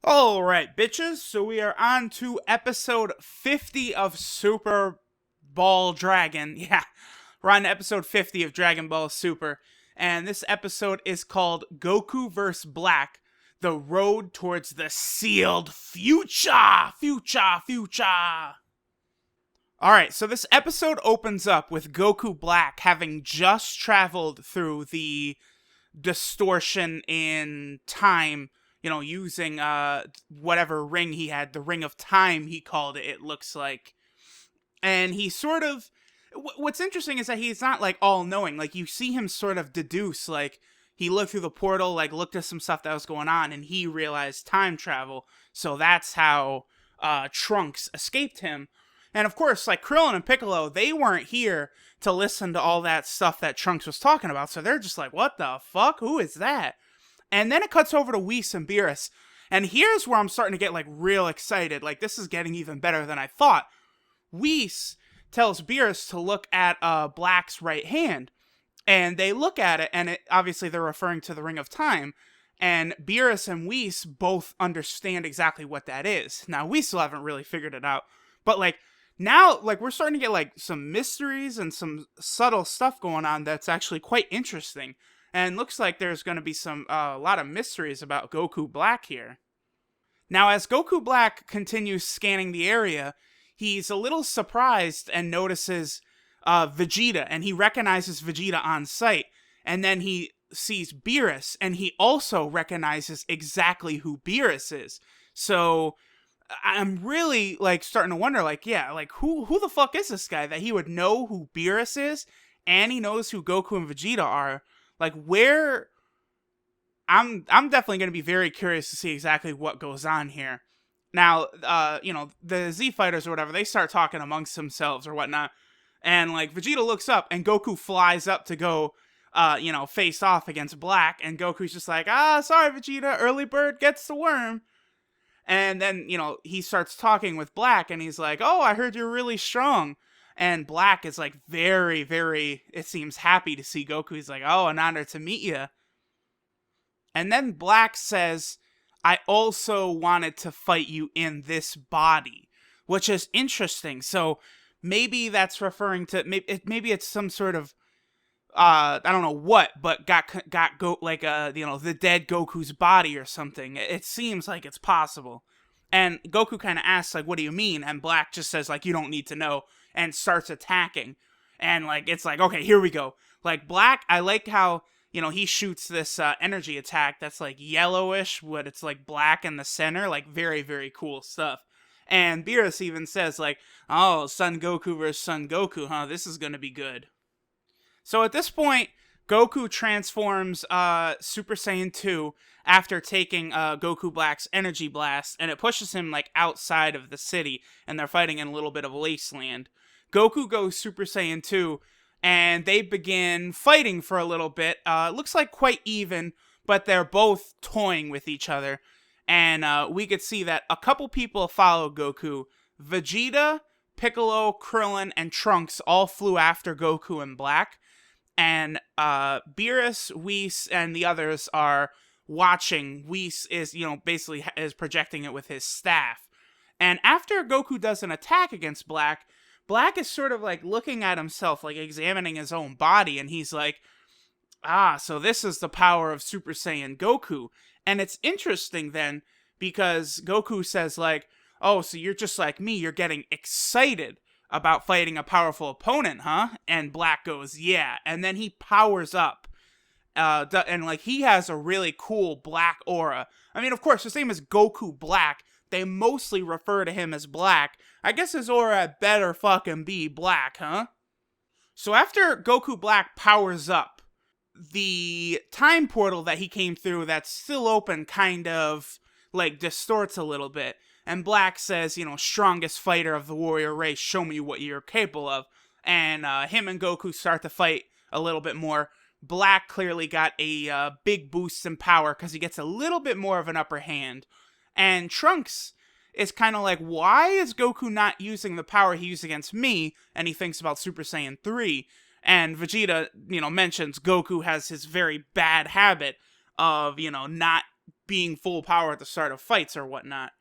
Alright, bitches, so we are on to episode 50 of Super Ball Dragon. Yeah, we're on to episode 50 of Dragon Ball Super, and this episode is called Goku vs. Black, The Road Towards the Sealed Future! Future! Alright, so this episode opens up with Goku Black having just traveled through the distortion in time, using whatever ring he had, the ring of time he called it looks like. And he sort of what's interesting is that he's not like all knowing. Like you see him sort of deduce, like he looked through the portal, like looked at some stuff that was going on, and he realized time travel. So that's how Trunks escaped him. And of course, like Krillin and Piccolo, they weren't here to listen to all that stuff that Trunks was talking about. So they're just like, what the fuck? Who is that? And then it cuts over to Whis and Beerus. And here's where I'm starting to get like real excited. Like this is getting even better than I thought. Whis tells Beerus to look at Black's right hand. And they look at it, and obviously they're referring to the Ring of Time. And Beerus and Whis both understand exactly what that is. Now, we still haven't really figured it out. But like, now, like, we're starting to get, like, some mysteries and some subtle stuff going on that's actually quite interesting. And looks like there's going to be a lot of mysteries about Goku Black here. Now, as Goku Black continues scanning the area, he's a little surprised and notices Vegeta, and he recognizes Vegeta on sight. And then he sees Beerus, and he also recognizes exactly who Beerus is. So I'm really, like, starting to wonder, like, yeah, like, who the fuck is this guy that he would know who Beerus is, and he knows who Goku and Vegeta are? Like, where... I'm definitely going to be very curious to see exactly what goes on here. Now, the Z Fighters or whatever, they start talking amongst themselves or whatnot, and, like, Vegeta looks up, and Goku flies up to go, face off against Black, and Goku's just like, sorry, Vegeta, early bird gets the worm. And then, he starts talking with Black, and he's like, oh, I heard you're really strong. And Black is, like, very, very, it seems, happy to see Goku. He's like, oh, an honor to meet you. And then Black says, I also wanted to fight you in this body, which is interesting. So maybe that's referring to, maybe it's some sort of, I don't know what, but got the dead Goku's body or something. It seems like it's possible. And Goku kind of asks, like, what do you mean? And Black just says, like, you don't need to know, and starts attacking. And, like, it's like, okay, here we go. Like, Black, I like how, he shoots this energy attack that's, like, yellowish, but it's, like, black in the center. Like, very, very cool stuff. And Beerus even says, like, oh, Son Goku versus Son Goku, huh? This is gonna be good. So at this point, Goku transforms Super Saiyan 2 after taking Goku Black's energy blast, and it pushes him, like, outside of the city, and they're fighting in a little bit of wasteland. Goku goes Super Saiyan 2, and they begin fighting for a little bit. It looks like quite even, but they're both toying with each other. And we could see that a couple people follow Goku. Vegeta, Piccolo, Krillin, and Trunks all flew after Goku and Black. And Beerus, Whis, and the others are watching. Whis is, basically is projecting it with his staff. And after Goku does an attack against Black, Black is sort of like looking at himself, like examining his own body, and he's like, so this is the power of Super Saiyan Goku. And it's interesting then, because Goku says, like, oh, so you're just like me, you're getting excited about fighting a powerful opponent, huh? And Black goes, yeah. And then he powers up. And, like, he has a really cool black aura. I mean, of course, his name is Goku Black. They mostly refer to him as Black. I guess his aura better fucking be black, huh? So after Goku Black powers up, the time portal that he came through that's still open kind of, like, distorts a little bit. And Black says, strongest fighter of the warrior race, show me what you're capable of. And him and Goku start to fight a little bit more. Black clearly got a big boost in power because he gets a little bit more of an upper hand. And Trunks is kind of like, why is Goku not using the power he used against me? And he thinks about Super Saiyan 3. And Vegeta, mentions Goku has his very bad habit of, not being full power at the start of fights or whatnot.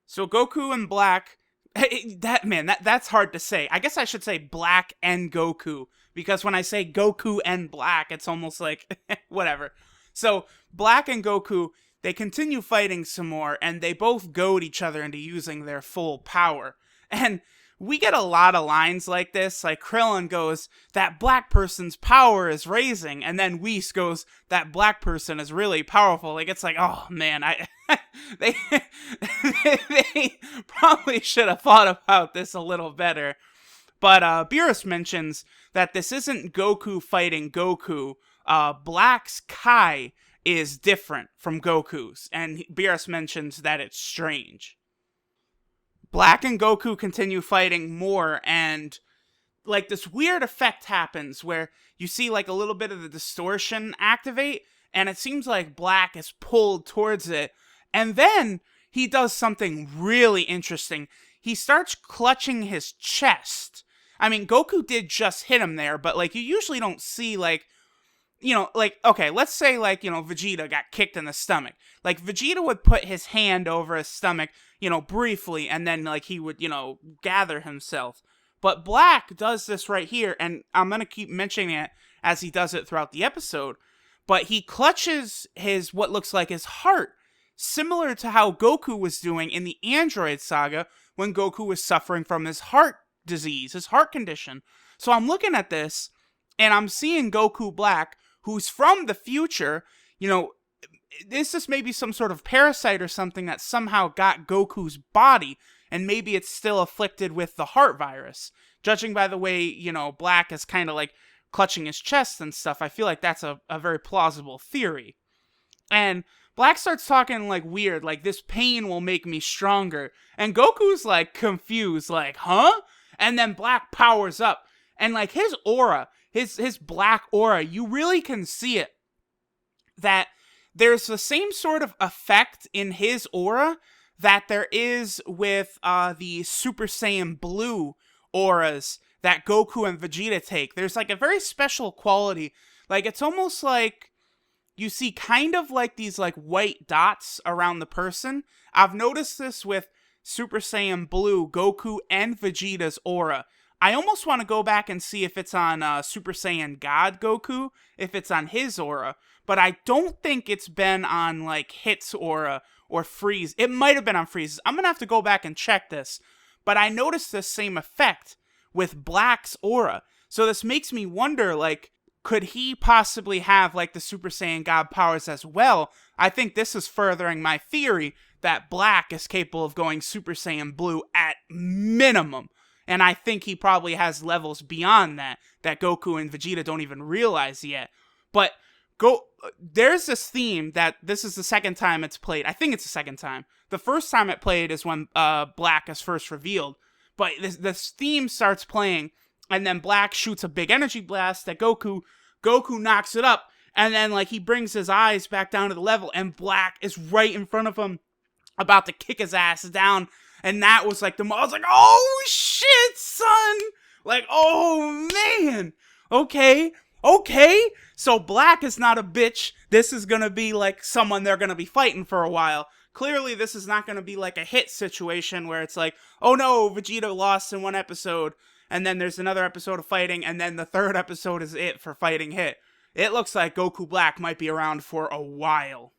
So Goku and Black, that's hard to say. I guess I should say Black and Goku, because when I say Goku and Black, it's almost like, whatever. So Black and Goku, they continue fighting some more, and they both goad each other into using their full power. And we get a lot of lines like this, like Krillin goes, that black person's power is raising, and then Whis goes, that black person is really powerful. Like, it's like, oh man, they they probably should have thought about this a little better. But Beerus mentions that this isn't Goku fighting Goku. Black's Kai is different from Goku's, and Beerus mentions that it's strange. Black and Goku continue fighting more, and like this weird effect happens where you see like a little bit of the distortion activate, and it seems like Black is pulled towards it, and then he does something really interesting. He starts clutching his chest. I mean, Goku did just hit him there, but like you usually don't see like, you know, like, okay, let's say like, you know, Vegeta got kicked in the stomach. Like Vegeta would put his hand over his stomach, you know, briefly, and then like he would, you know, gather himself. But Black does this right here, and I'm going to keep mentioning it as he does it throughout the episode. But he clutches his, what looks like his heart, similar to how Goku was doing in the Android saga when Goku was suffering from his heart disease, his heart condition. So I'm looking at this, and I'm seeing Goku Black, who's from the future. You know, this is maybe some sort of parasite or something that somehow got Goku's body, and maybe it's still afflicted with the heart virus. Judging by the way, you know, Black is kind of like clutching his chest and stuff, I feel like that's a very plausible theory. And Black starts talking like weird, like this pain will make me stronger. And Goku's like confused, like, huh? And then Black powers up, and like his aura, his black aura, you really can see it. That there's the same sort of effect in his aura that there is with the Super Saiyan Blue auras that Goku and Vegeta take. There's like a very special quality. Like it's almost like you see kind of like these like white dots around the person. I've noticed this with Super Saiyan Blue, Goku, and Vegeta's aura. I almost want to go back and see if it's on Super Saiyan God Goku, if it's on his aura, but I don't think it's been on like Hit's aura or Freeze. It might have been on Freeze's. I'm going to have to go back and check this, but I noticed the same effect with Black's aura. So this makes me wonder, like, could he possibly have like the Super Saiyan God powers as well? I think this is furthering my theory that Black is capable of going Super Saiyan Blue at minimum. And I think he probably has levels beyond that Goku and Vegeta don't even realize yet. But there's this theme that this is the second time it's played. I think it's the second time. The first time it played is when Black is first revealed. But this theme starts playing, and then Black shoots a big energy blast at Goku. Goku knocks it up, and then like he brings his eyes back down to the level, and Black is right in front of him, about to kick his ass down. And that was like I was like, oh shit, son! Like, oh man! Okay. So Black is not a bitch. This is gonna be like someone they're gonna be fighting for a while. Clearly, this is not gonna be like a Hit situation where it's like, oh no, Vegeta lost in one episode, and then there's another episode of fighting, and then the third episode is it for fighting Hit. It looks like Goku Black might be around for a while.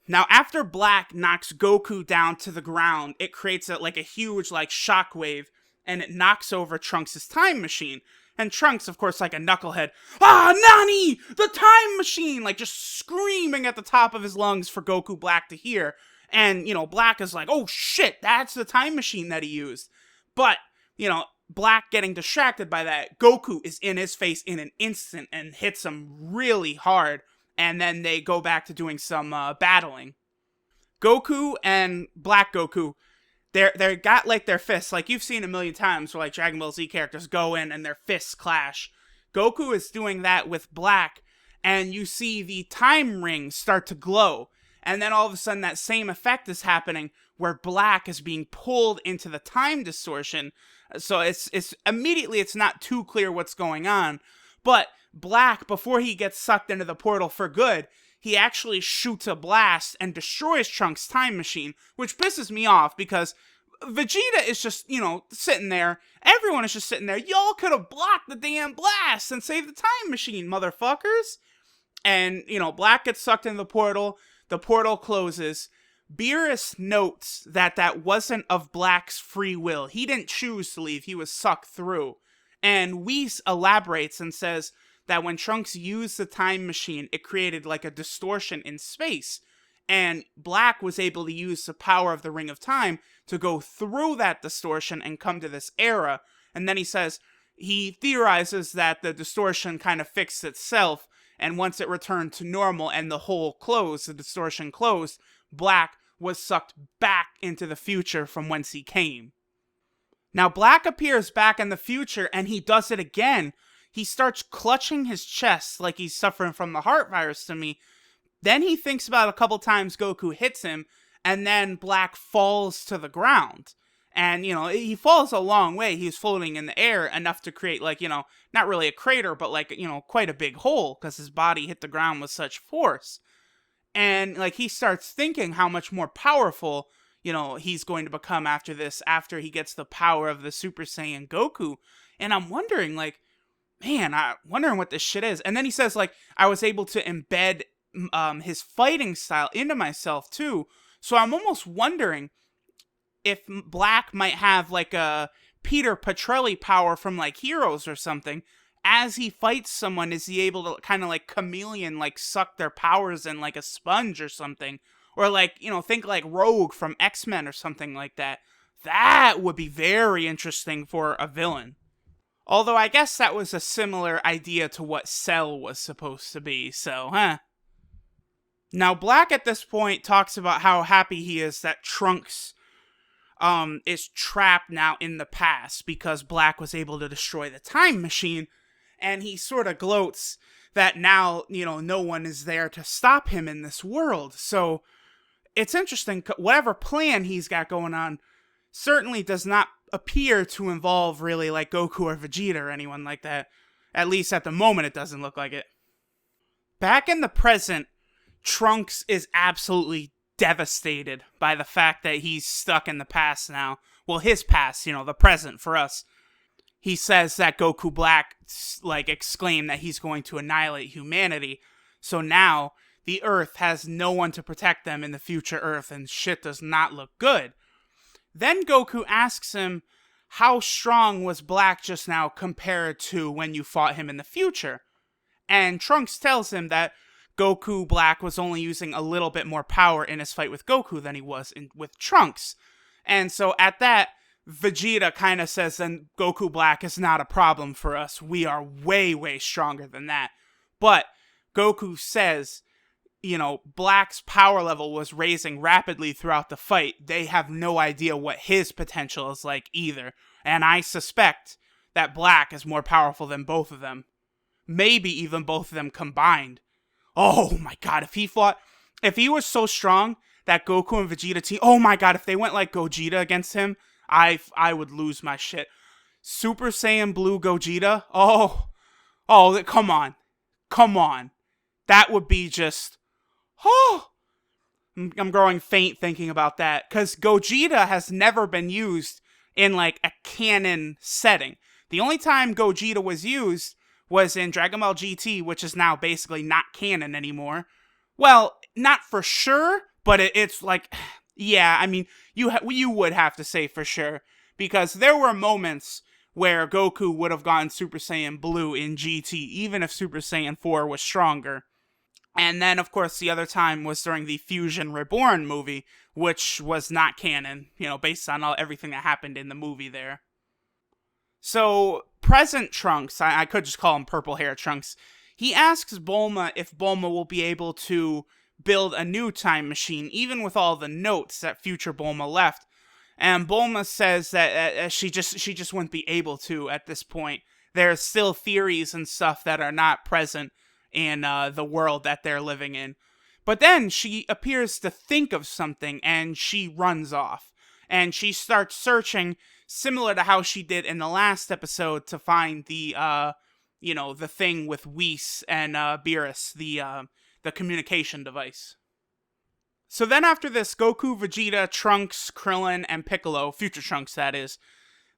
Now, after Black knocks Goku down to the ground, it creates a huge shockwave, and it knocks over Trunks' time machine. And Trunks, of course, like a knucklehead, Nani! The time machine! Like, just screaming at the top of his lungs for Goku Black to hear. And, you know, Black is like, oh shit, that's the time machine that he used. But, you know, Black getting distracted by that, Goku is in his face in an instant and hits him really hard. And then they go back to doing some battling. Goku and Black Goku, they got like their fists, like you've seen a million times where like Dragon Ball Z characters go in and their fists clash. Goku is doing that with Black, and you see the time ring start to glow. And then all of a sudden that same effect is happening where Black is being pulled into the time distortion. So it's immediately it's not too clear what's going on. But Black, before he gets sucked into the portal for good, he actually shoots a blast and destroys Trunks' time machine, which pisses me off because Vegeta is just, sitting there. Everyone is just sitting there. Y'all could have blocked the damn blast and saved the time machine, motherfuckers. And, Black gets sucked into the portal. The portal closes. Beerus notes that wasn't of Black's free will. He didn't choose to leave. He was sucked through. And Whis elaborates and says that when Trunks used the time machine, it created like a distortion in space. And Black was able to use the power of the Ring of Time to go through that distortion and come to this era. And then he says he theorizes that the distortion kind of fixed itself. And once it returned to normal and the hole closed, the distortion closed, Black was sucked back into the future from whence he came. Now, Black appears back in the future, and he does it again. He starts clutching his chest like he's suffering from the heart virus to me. Then he thinks about a couple times Goku hits him, and then Black falls to the ground. And, he falls a long way. He's floating in the air enough to create, not really a crater, but, quite a big hole, because his body hit the ground with such force. And, he starts thinking how much more powerful, he's going to become after this, after he gets the power of the Super Saiyan Goku. And I'm wondering, I'm wondering what this shit is. And then he says, I was able to embed his fighting style into myself, too. So I'm almost wondering if Black might have, a Peter Petrelli power from, Heroes or something. As he fights someone, is he able to kind of chameleon, suck their powers in like a sponge or something? Or think Rogue from X-Men or something like that. That would be very interesting for a villain. Although I guess that was a similar idea to what Cell was supposed to be, so, Now, Black at this point talks about how happy he is that Trunks is trapped now in the past because Black was able to destroy the time machine. And he sort of gloats that now, no one is there to stop him in this world. So it's interesting. Whatever plan he's got going on certainly does not appear to involve really Goku or Vegeta or anyone like that. At least at the moment, it doesn't look like it. Back in the present, Trunks is absolutely devastated by the fact that he's stuck in the past now. Well, his past, the present for us. He says that Goku Black, exclaimed that he's going to annihilate humanity. So now, the Earth has no one to protect them in the future Earth, and shit does not look good. Then Goku asks him, how strong was Black just now compared to when you fought him in the future? And Trunks tells him that Goku Black was only using a little bit more power in his fight with Goku than he was with Trunks. And so at that, Vegeta kind of says, then Goku Black is not a problem for us. We are way, way stronger than that. But Goku says, Black's power level was raising rapidly throughout the fight. They have no idea what his potential is like either. And I suspect that Black is more powerful than both of them. Maybe even both of them combined. Oh my god, if he was so strong that Goku and Vegeta team, oh my god, if they went like Gogeta against him, I would lose my shit. Super Saiyan Blue Gogeta? Oh, come on. That would be just, I'm growing faint thinking about that, because Gogeta has never been used in, a canon setting. The only time Gogeta was used was in Dragon Ball GT, which is now basically not canon anymore. Well, not for sure, but it's yeah, I mean, you would have to say for sure, because there were moments where Goku would have gone Super Saiyan Blue in GT, even if Super Saiyan 4 was stronger. And then, of course, the other time was during the Fusion Reborn movie, which was not canon, based on everything that happened in the movie there. So, present Trunks, I could just call him Purple Hair Trunks, he asks Bulma if Bulma will be able to build a new time machine, even with all the notes that future Bulma left. And Bulma says that she just wouldn't be able to at this point. There's still theories and stuff that are not present in the world that they're living in. But then she appears to think of something, and she runs off. And she starts searching, similar to how she did in the last episode, to find the thing with Whis and Beerus, the communication device. So then after this, Goku, Vegeta, Trunks, Krillin, and Piccolo, future Trunks that is,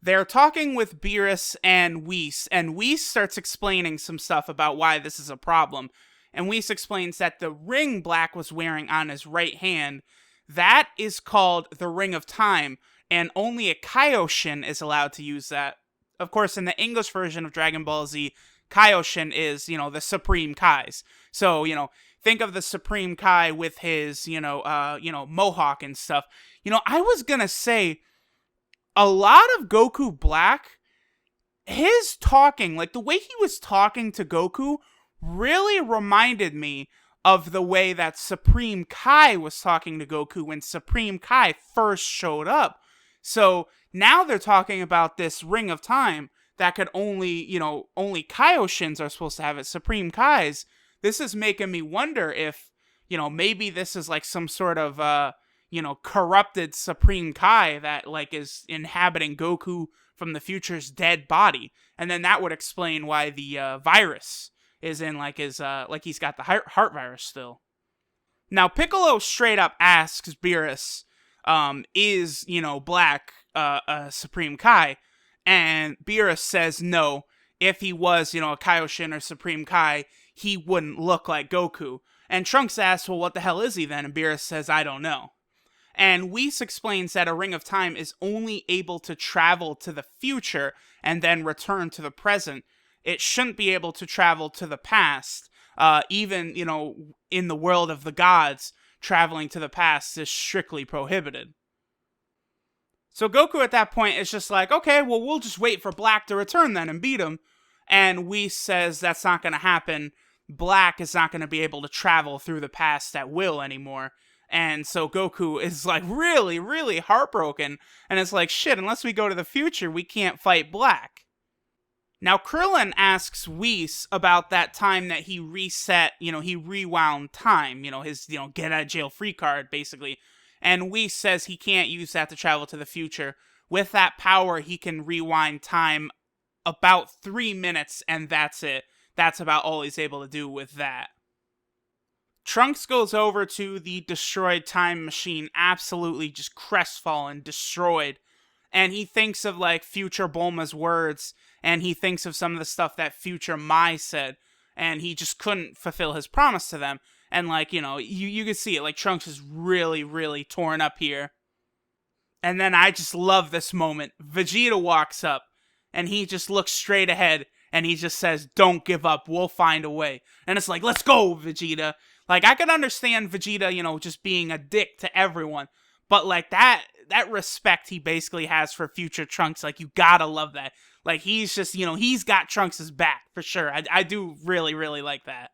they're talking with Beerus and Whis, and Whis starts explaining some stuff about why this is a problem. And Whis explains that the ring Black was wearing on his right hand, that is called the Ring of Time, and only a Kaioshin is allowed to use that. Of course, in the English version of Dragon Ball Z, Kaioshin is, the Supreme Kais. So, think of the Supreme Kai with his, mohawk and stuff. I was gonna say, a lot of Goku Black, his talking, like the way he was talking to Goku, really reminded me of the way that Supreme Kai was talking to Goku when Supreme Kai first showed up. So now they're talking about this Ring of Time that could only Kaioshins are supposed to have it, Supreme Kais. This is making me wonder if, maybe this is like some sort of, corrupted Supreme Kai that like is inhabiting Goku from the future's dead body. And then that would explain why the virus is in like his like he's got the heart virus still. Now Piccolo straight up asks Beerus, is Black a Supreme Kai? And Beerus says no. If he was a Kaioshin or Supreme Kai, he wouldn't look like Goku. And Trunks asks, well, what the hell is he then? And Beerus says, I don't know. And Whis explains that a Ring of Time is only able to travel to the future and then return to the present. It shouldn't be able to travel to the past. Even, in the world of the gods, traveling to the past is strictly prohibited. So Goku at that point is just like, okay, well, we'll just wait for Black to return then and beat him. And Whis says that's not going to happen. Black is not going to be able to travel through the past at will anymore. And so Goku is like really, really heartbroken. And it's like, shit, unless we go to the future, we can't fight Black. Now, Krillin asks Whis about that time that he reset, he rewound time, his, get out of jail free card, basically. And Whis says he can't use that to travel to the future. With that power, he can rewind time about 3 minutes, and that's it. That's about all he's able to do with that. Trunks goes over to the destroyed time machine, absolutely just crestfallen, destroyed. And he thinks of, like, future Bulma's words, and he thinks of some of the stuff that future Mai said, and he just couldn't fulfill his promise to them. And, like, you can see it, like, Trunks is really, really torn up here. And then I just love this moment. Vegeta walks up, and he just looks straight ahead, and he just says, don't give up, we'll find a way. And it's like, let's go, Vegeta. Like, I can understand Vegeta, just being a dick to everyone, but, like, that respect he basically has for future Trunks, like, you gotta love that. Like, he's just, he's got Trunks' back, for sure. I do really, really like that.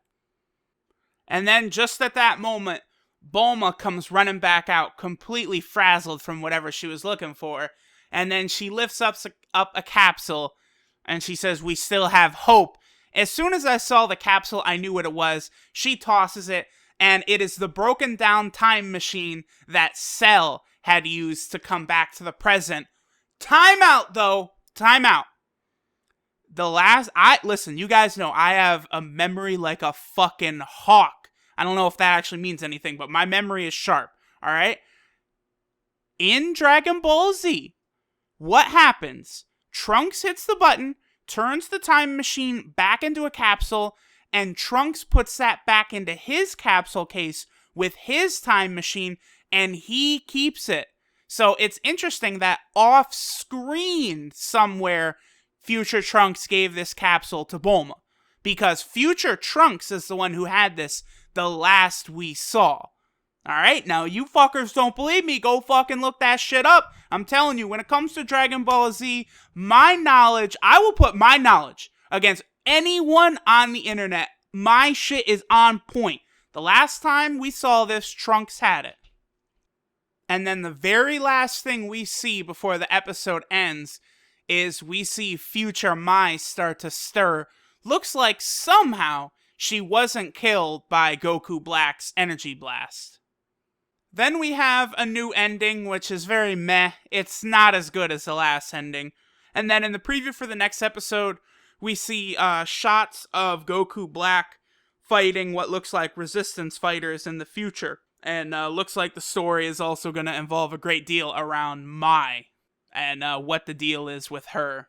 And then, just at that moment, Bulma comes running back out, completely frazzled from whatever she was looking for, and then she lifts up a capsule, and she says, we still have hope. As soon as I saw the capsule, I knew what it was. She tosses it, and it is the broken down time machine that Cell had used to come back to the present. Time out, though. Time out. Listen, you guys know I have a memory like a fucking hawk. I don't know if that actually means anything, but my memory is sharp, alright? In Dragon Ball Z, what happens? Trunks hits the button, turns the time machine back into a capsule, and Trunks puts that back into his capsule case with his time machine, and he keeps it. So it's interesting that off-screen somewhere, future Trunks gave this capsule to Bulma. Because future Trunks is the one who had this the last we saw. Alright, now you fuckers don't believe me, go fucking look that shit up. I'm telling you, when it comes to Dragon Ball Z, I will put my knowledge against anyone on the internet. My shit is on point. The last time we saw this, Trunks had it. And then the very last thing we see before the episode ends is we see future Mai start to stir. Looks like somehow she wasn't killed by Goku Black's energy blast. Then we have a new ending, which is very meh. It's not as good as the last ending. And then in the preview for the next episode, we see shots of Goku Black fighting what looks like resistance fighters in the future. And looks like the story is also going to involve a great deal around Mai and what the deal is with her.